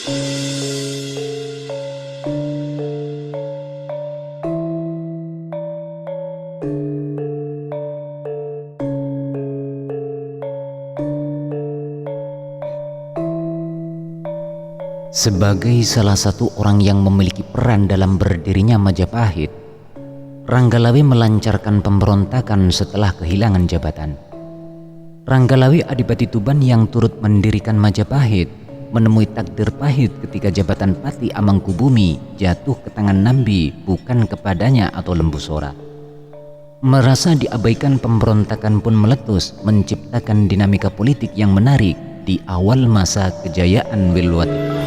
Sebagai salah satu orang yang memiliki peran dalam berdirinya Majapahit, Ranggalawe melancarkan pemberontakan setelah kehilangan jabatan. Ranggalawe Adipati Tuban yang turut mendirikan Majapahit menemui takdir pahit ketika jabatan Pati Amangkubumi jatuh ke tangan Nambi, bukan kepadanya atau Lembu Sora. Merasa diabaikan, pemberontakan pun meletus, menciptakan dinamika politik yang menarik di awal masa kejayaan Wilwati.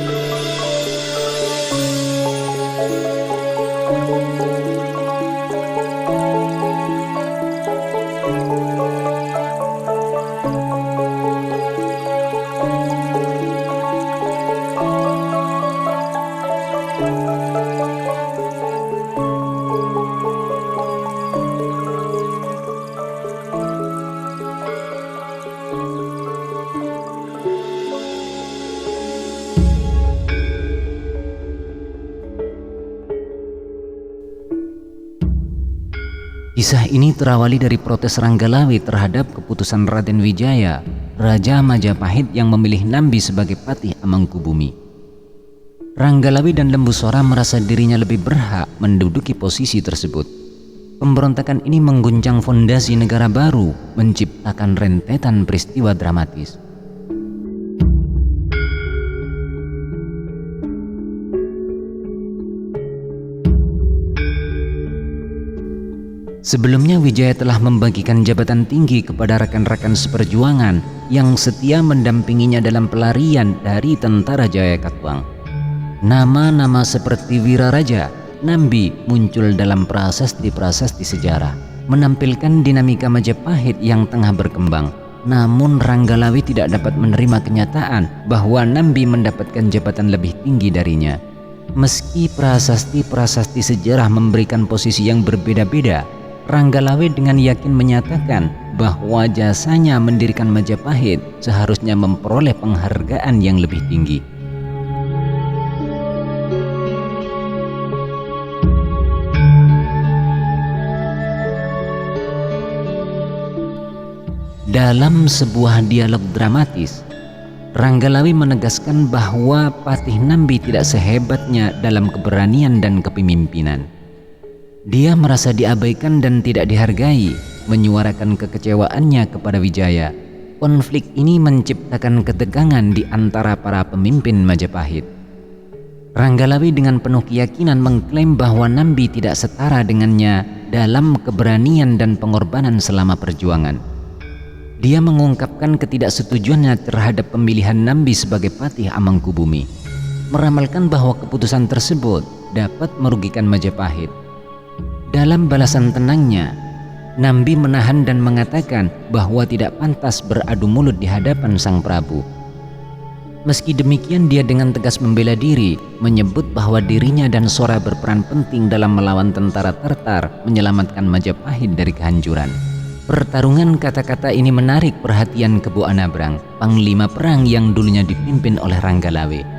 Kisah ini terawali dari protes Ranggalawe terhadap keputusan Raden Wijaya, Raja Majapahit yang memilih Nambi sebagai Patih Amangkubumi. Ranggalawe dan Lembu Sora merasa dirinya lebih berhak menduduki posisi tersebut. Pemberontakan ini mengguncang fondasi negara baru, menciptakan rentetan peristiwa dramatis. Sebelumnya Wijaya telah membagikan jabatan tinggi kepada rekan-rekan seperjuangan yang setia mendampinginya dalam pelarian dari tentara Jayakatwang. Nama-nama seperti Wiraraja, Nambi muncul dalam prasasti-prasasti sejarah, menampilkan dinamika Majapahit yang tengah berkembang. Namun Ranggalawe tidak dapat menerima kenyataan bahwa Nambi mendapatkan jabatan lebih tinggi darinya. Meski prasasti-prasasti sejarah memberikan posisi yang berbeda-beda, Ranggalawe dengan yakin menyatakan bahwa jasanya mendirikan Majapahit seharusnya memperoleh penghargaan yang lebih tinggi. Dalam sebuah dialog dramatis, Ranggalawe menegaskan bahwa Patih Nambi tidak sehebatnya dalam keberanian dan kepemimpinan. Dia merasa diabaikan dan tidak dihargai, menyuarakan kekecewaannya kepada Wijaya. Konflik ini menciptakan ketegangan di antara para pemimpin Majapahit. Ranggalawe dengan penuh keyakinan mengklaim bahwa Nambi tidak setara dengannya dalam keberanian dan pengorbanan selama perjuangan. Dia mengungkapkan ketidaksetujuannya terhadap pemilihan Nambi sebagai Patih Amangkubumi, meramalkan bahwa keputusan tersebut dapat merugikan Majapahit. Dalam balasan tenangnya, Nambi menahan dan mengatakan bahwa tidak pantas beradu mulut di hadapan Sang Prabu. Meski demikian, dia dengan tegas membela diri, menyebut bahwa dirinya dan Sora berperan penting dalam melawan tentara Tartar, menyelamatkan Majapahit dari kehancuran. Pertarungan kata-kata ini menarik perhatian Kebo Anabrang, panglima perang yang dulunya dipimpin oleh Ranggalawe.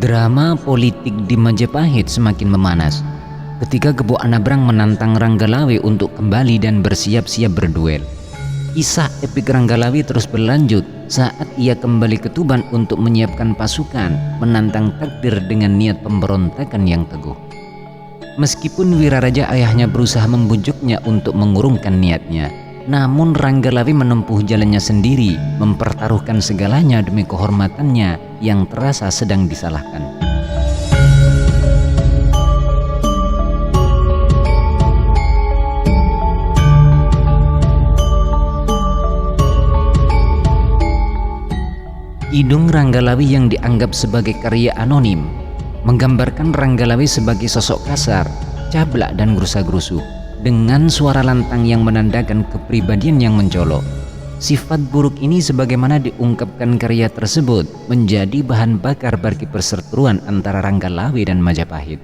Drama politik di Majapahit semakin memanas ketika Kebo Anabrang menantang Ranggalawe untuk kembali dan bersiap-siap berduel. Kisah epik Ranggalawe terus berlanjut saat ia kembali ke Tuban untuk menyiapkan pasukan menantang takdir dengan niat pemberontakan yang teguh. Meskipun Wiraraja ayahnya berusaha membujuknya untuk mengurungkan niatnya, namun Ranggalawe menempuh jalannya sendiri, mempertaruhkan segalanya demi kehormatannya yang terasa sedang disalahkan. Kidung Ranggalawe yang dianggap sebagai karya anonim menggambarkan Ranggalawe sebagai sosok kasar, cablak dan gerusa-gerusu, dengan suara lantang yang menandakan kepribadian yang mencolok. Sifat buruk ini sebagaimana diungkapkan karya tersebut menjadi bahan bakar bagi perseteruan antara Ranggalawe dan Majapahit.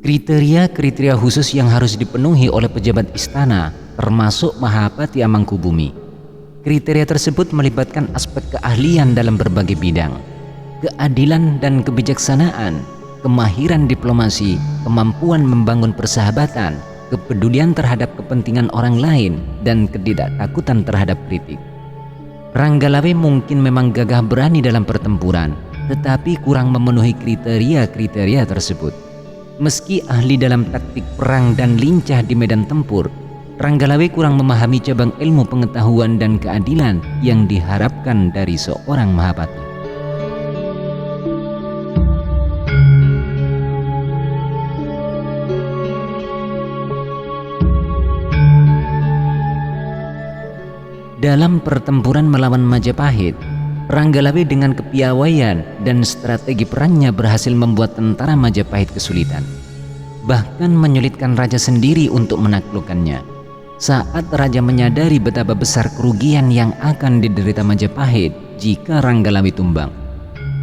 Kriteria-kriteria khusus yang harus dipenuhi oleh pejabat istana termasuk Mahapati Amangkubumi. Kriteria tersebut melibatkan aspek keahlian dalam berbagai bidang, keadilan dan kebijaksanaan, kemahiran diplomasi, kemampuan membangun persahabatan, kepedulian terhadap kepentingan orang lain, dan ketidaktakutan terhadap kritik. Ranggalawe mungkin memang gagah berani dalam pertempuran, tetapi kurang memenuhi kriteria-kriteria tersebut. Meski ahli dalam taktik perang dan lincah di medan tempur, Ranggalawe kurang memahami cabang ilmu pengetahuan dan keadilan yang diharapkan dari seorang Mahapati. Dalam pertempuran melawan Majapahit, Ranggalawe dengan kepiawaian dan strategi perannya berhasil membuat tentara Majapahit kesulitan, bahkan menyulitkan raja sendiri untuk menaklukkannya. Saat raja menyadari betapa besar kerugian yang akan diderita Majapahit jika Ranggalawe tumbang,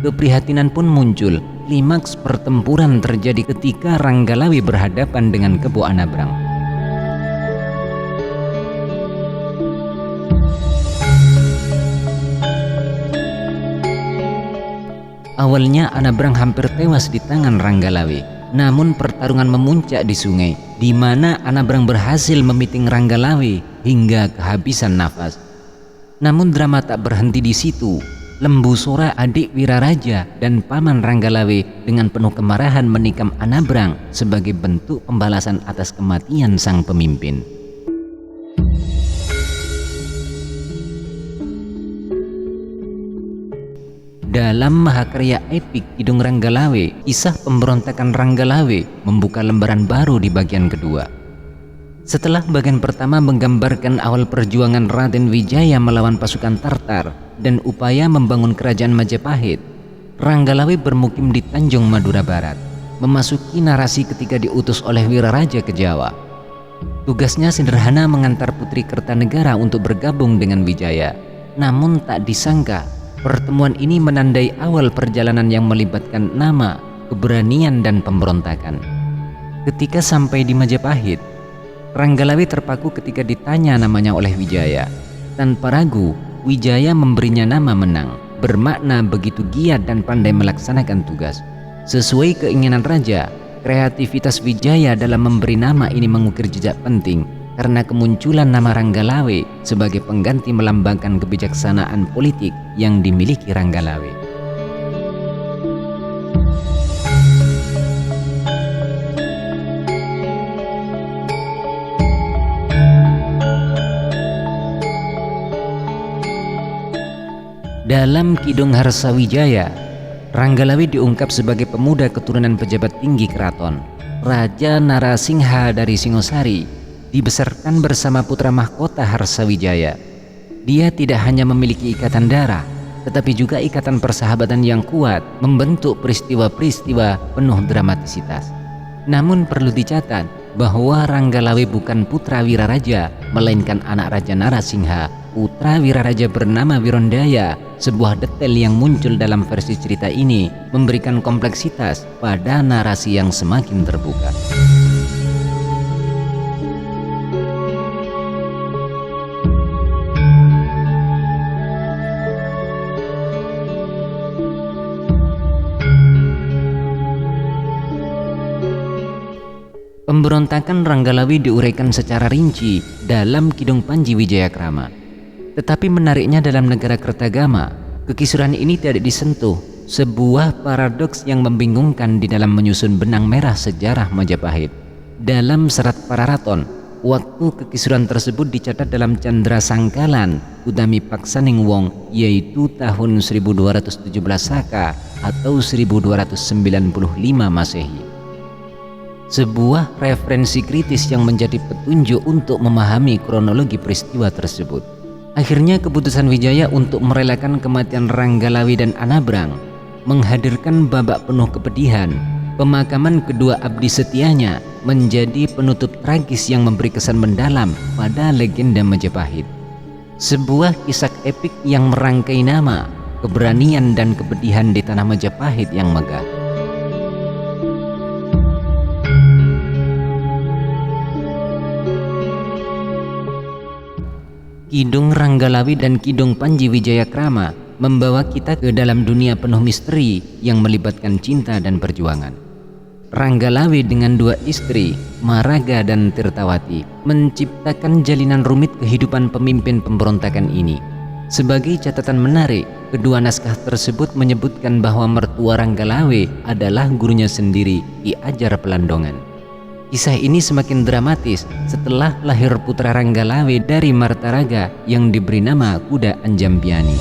keprihatinan pun muncul. Klimaks pertempuran terjadi ketika Ranggalawe berhadapan dengan Kebo Anabrang. Awalnya Anabrang hampir tewas di tangan Ranggalawe, namun pertarungan memuncak di sungai, di mana Anabrang berhasil memiting Ranggalawe hingga kehabisan nafas. Namun drama tak berhenti di situ. Lembu Sora, adik Wiraraja dan paman Ranggalawe dengan penuh kemarahan menikam Anabrang sebagai bentuk pembalasan atas kematian sang pemimpin. Dalam mahakarya epik Kidung Ranggalawe, kisah pemberontakan Ranggalawe membuka lembaran baru di bagian kedua. Setelah bagian pertama menggambarkan awal perjuangan Raden Wijaya melawan pasukan Tartar dan upaya membangun kerajaan Majapahit, Ranggalawe bermukim di Tanjung Madura Barat, memasuki narasi ketika diutus oleh Wiraraja ke Jawa. Tugasnya sederhana mengantar Putri Kertanegara untuk bergabung dengan Wijaya. Namun tak disangka, pertemuan ini menandai awal perjalanan yang melibatkan nama, keberanian, dan pemberontakan. Ketika sampai di Majapahit, Ranggalawe terpaku ketika ditanya namanya oleh Wijaya. Tanpa ragu, Wijaya memberinya nama Menang, bermakna begitu giat dan pandai melaksanakan tugas. Sesuai keinginan raja, kreativitas Wijaya dalam memberi nama ini mengukir jejak penting, karena kemunculan nama Ranggalawe sebagai pengganti melambangkan kebijaksanaan politik yang dimiliki Ranggalawe. Dalam Kidung Harsawijaya, Ranggalawe diungkap sebagai pemuda keturunan pejabat tinggi keraton. Raja Narasingha dari Singosari dibesarkan bersama putra mahkota Harsawijaya. Dia tidak hanya memiliki ikatan darah, tetapi juga ikatan persahabatan yang kuat, membentuk peristiwa-peristiwa penuh dramatisitas. Namun perlu dicatat bahwa Ranggalawe bukan putra Wiraraja, melainkan anak Raja Narasingha, putra Wiraraja bernama Wirondaya. Sebuah detail yang muncul dalam versi cerita ini memberikan kompleksitas pada narasi yang semakin terbuka. Pemberontakan Ranggalawe diuraikan secara rinci dalam Kidung Panji Wijayakrama. Tetapi menariknya dalam negara Kertagama, kekisuran ini tidak disentuh, sebuah paradoks yang membingungkan di dalam menyusun benang merah sejarah Majapahit. Dalam Serat Pararaton, waktu kekisuran tersebut dicatat dalam Candra Sangkalan Utami Paksaning Wong, yaitu tahun 1217 Saka atau 1295 Masehi. Sebuah referensi kritis yang menjadi petunjuk untuk memahami kronologi peristiwa tersebut. Akhirnya keputusan Wijaya untuk merelakan kematian Ranggalawe dan Anabrang menghadirkan babak penuh kepedihan. Pemakaman kedua abdi setianya menjadi penutup tragis yang memberi kesan mendalam pada legenda Majapahit. Sebuah kisah epik yang merangkai nama, keberanian dan kepedihan di tanah Majapahit yang megah. Kidung Ranggalawi dan Kidung Panji Wijayakrama membawa kita ke dalam dunia penuh misteri yang melibatkan cinta dan perjuangan. Ranggalawi dengan dua istri, Maraga dan Tirtawati, menciptakan jalinan rumit kehidupan pemimpin pemberontakan ini. Sebagai catatan menarik, kedua naskah tersebut menyebutkan bahwa mertua Ranggalawi adalah gurunya sendiri, Ki Ajar Pelandongan. Kisah ini semakin dramatis setelah lahir putra Ranggalawi dari Martaraga yang diberi nama Kuda Anjampiani.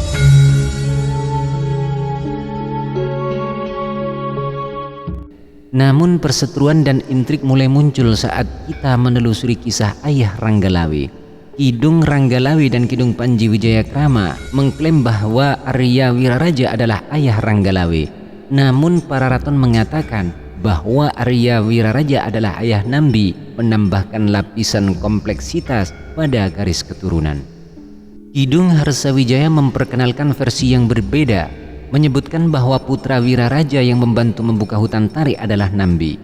Namun perseteruan dan intrik mulai muncul saat kita menelusuri kisah ayah Ranggalawi. Kidung Ranggalawi dan Kidung Panji Wijayakrama mengklaim bahwa Arya Wiraraja adalah ayah Ranggalawi. Namun para raton mengatakan bahwa Arya Wiraraja adalah ayah Nambi, menambahkan lapisan kompleksitas pada garis keturunan. Kidung Harsawijaya memperkenalkan versi yang berbeda, menyebutkan bahwa putra Wiraraja yang membantu membuka hutan tarik adalah Nambi.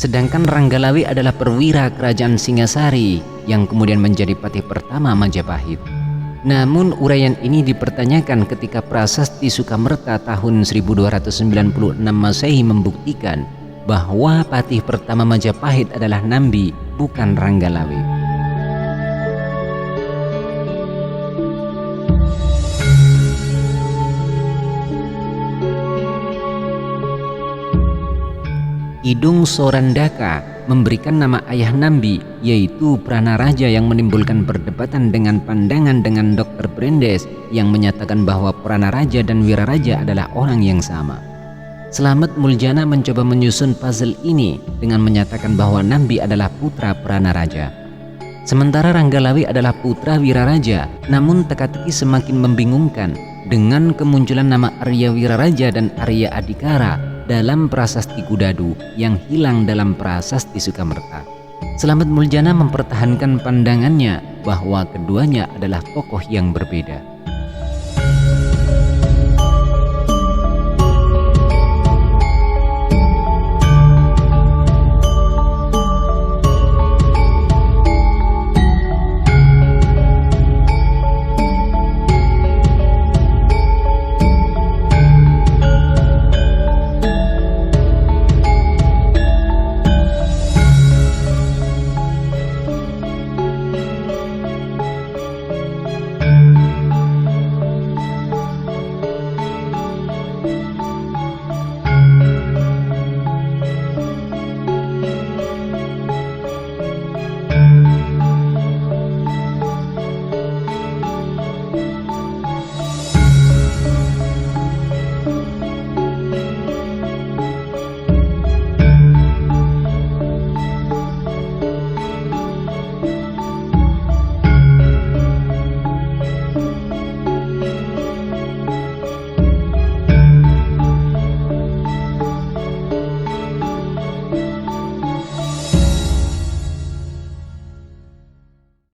Sedangkan Ranggalawi adalah perwira kerajaan Singasari yang kemudian menjadi patih pertama Majapahit. Namun uraian ini dipertanyakan ketika Prasasti Sukamerta tahun 1296 Masehi membuktikan bahwa patih pertama Majapahit adalah Nambi, bukan Ranggalawi. Kidung Sorandaka memberikan nama ayah Nambi, yaitu Pranaraja, yang menimbulkan perdebatan dengan pandangan dengan Dr. Brandes yang menyatakan bahwa Pranaraja dan Wiraraja adalah orang yang sama. Slamet Muljana mencoba menyusun puzzle ini dengan menyatakan bahwa Nambi adalah putra Pranaraja. Sementara Ranggalawi adalah putra Wiraraja, namun teka-teki semakin membingungkan dengan kemunculan nama Arya Wiraraja dan Arya Adikara dalam Prasasti Kudadu yang hilang dalam Prasasti Sukamerta. Slamet Muljana mempertahankan pandangannya bahwa keduanya adalah tokoh yang berbeda.